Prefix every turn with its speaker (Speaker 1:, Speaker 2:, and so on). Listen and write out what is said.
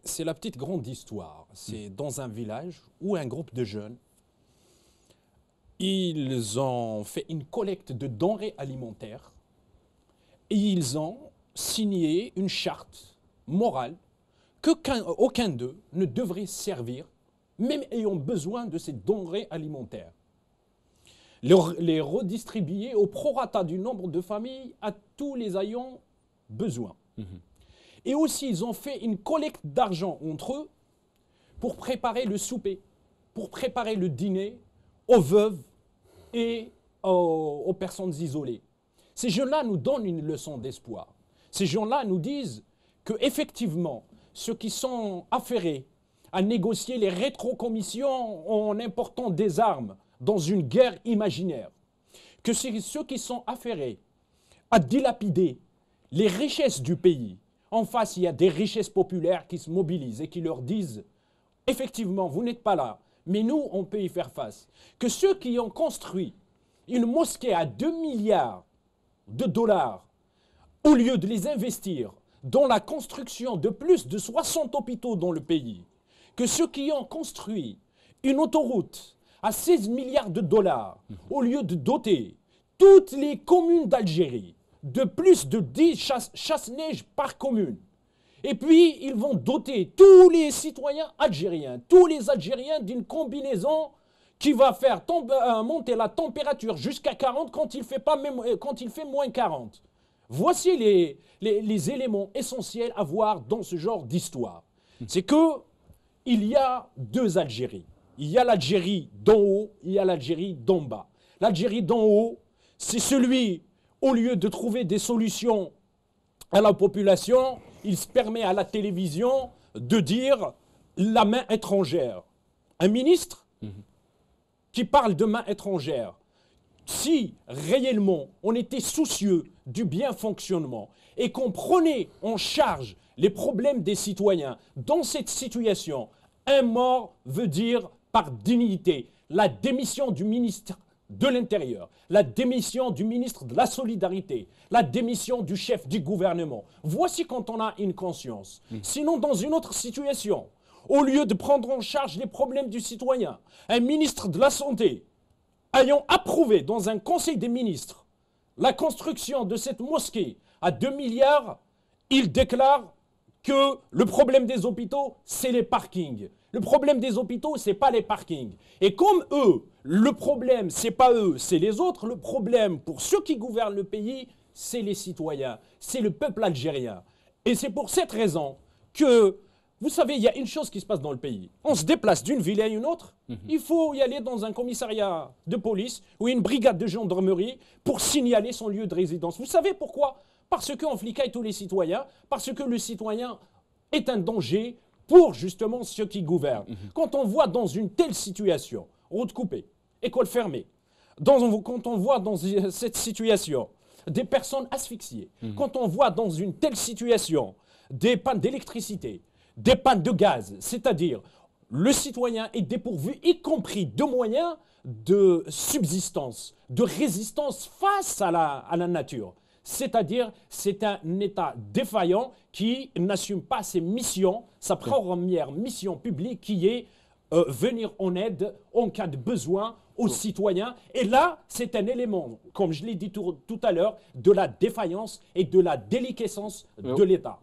Speaker 1: C'est la petite grande histoire. C'est dans un village où un groupe de jeunes, ils ont fait une collecte de denrées alimentaires et ils ont signé une charte morale qu'aucun d'eux ne devrait servir, même ayant besoin de ces denrées alimentaires. Les redistribuer au prorata du nombre de familles à tous les ayants besoin. Et aussi, ils ont fait une collecte d'argent entre eux pour préparer le souper, pour préparer le dîner aux veuves et aux personnes isolées. Ces jeunes-là nous donnent une leçon d'espoir. Ces gens-là nous disent qu'effectivement, ceux qui sont affairés à négocier les rétrocommissions en important des armes dans une guerre imaginaire, que ceux qui sont affairés à dilapider les richesses du pays. En face, il y a des richesses populaires qui se mobilisent et qui leur disent « Effectivement, vous n'êtes pas là, mais nous, on peut y faire face. » Que ceux qui ont construit une mosquée à 2 milliards de dollars, au lieu de les investir dans la construction de plus de 60 hôpitaux dans le pays, que ceux qui ont construit une autoroute à 16 milliards de dollars, au lieu de doter toutes les communes d'Algérie de plus de 10 chasse-neige par commune. Et puis, ils vont doter tous les citoyens algériens, tous les Algériens d'une combinaison qui va faire monter la température jusqu'à 40 quand il fait moins 40. Voici les éléments essentiels à voir dans ce genre d'histoire. C'est qu'il y a deux Algéries. Il y a l'Algérie d'en haut, il y a l'Algérie d'en bas. L'Algérie d'en haut, c'est celui, au lieu de trouver des solutions à la population, il se permet à la télévision de dire la main étrangère. Un ministre qui parle de main étrangère. Si réellement on était soucieux du bien fonctionnement et qu'on prenait en charge les problèmes des citoyens dans cette situation, un mort veut dire par dignité la démission du ministre de l'Intérieur, la démission du ministre de la Solidarité, la démission du chef du gouvernement. Voici quand on a une conscience. Sinon, dans une autre situation, au lieu de prendre en charge les problèmes du citoyen, un ministre de la Santé ayant approuvé dans un conseil des ministres la construction de cette mosquée à 2 milliards, il déclare que le problème des hôpitaux, c'est les parkings. Le problème des hôpitaux, ce n'est pas les parkings. Et comme eux, le problème, ce n'est pas eux, c'est les autres, le problème pour ceux qui gouvernent le pays, c'est les citoyens, c'est le peuple algérien. Et c'est pour cette raison que, vous savez, il y a une chose qui se passe dans le pays. On se déplace d'une ville à une autre, il faut y aller dans un commissariat de police ou une brigade de gendarmerie pour signaler son lieu de résidence. Vous savez pourquoi ? Parce qu'on flicaille tous les citoyens, parce que le citoyen est un danger pour justement ceux qui gouvernent. Quand on voit dans une telle situation, route coupée, école fermée, quand on voit dans cette situation des personnes asphyxiées, quand on voit dans une telle situation des pannes d'électricité, des pannes de gaz, c'est-à-dire le citoyen est dépourvu, y compris de moyens de subsistance, de résistance face à la nature. C'est-à-dire, c'est un État défaillant qui n'assume pas ses missions, sa première mission publique qui est venir en aide en cas de besoin aux citoyens. Et là, c'est un élément, comme je l'ai dit tout à l'heure, de la défaillance et de la déliquescence de l'État.